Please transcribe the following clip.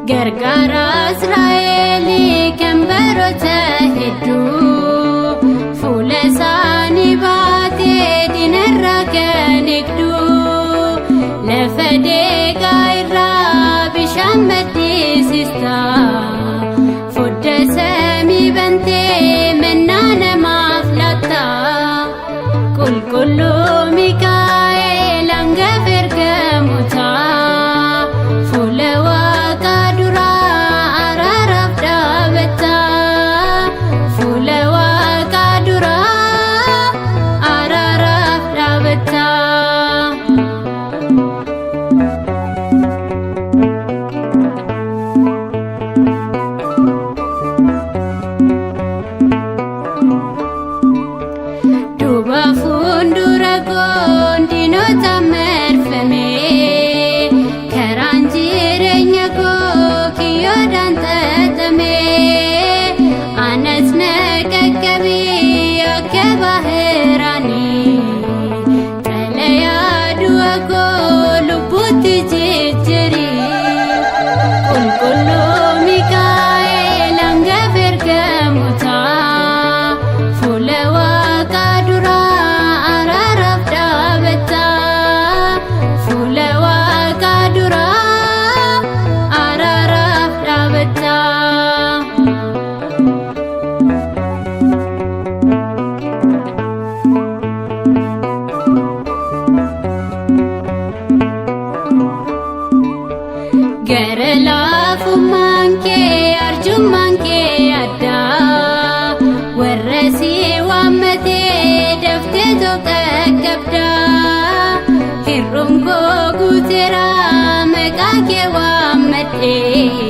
Gargaara Israa'elii kan baroota hedduu fuula isaanii baatee diinarraa kan eegdu lafa deegaa irraa bishaan maddisiista fodda samii bantee mannaa namaaf laatta qulqulluu Mikaa'el hangafa ergamootaa fuula fuundura gondinoota marfamee karaan jireenya koo kiyyoodhaan xaxamee anas na qaqqabii akka bahiraanii xalayaa du'a koo lubbuutti jijjiirii qulqulluu Mikaa'el hangafa ergamootaa fuula gara laafummaan kee arjummaan kee addaa warra si waammatee daftee qaqqabdaa hir'uun koo guuteera maqaa kee waammadhee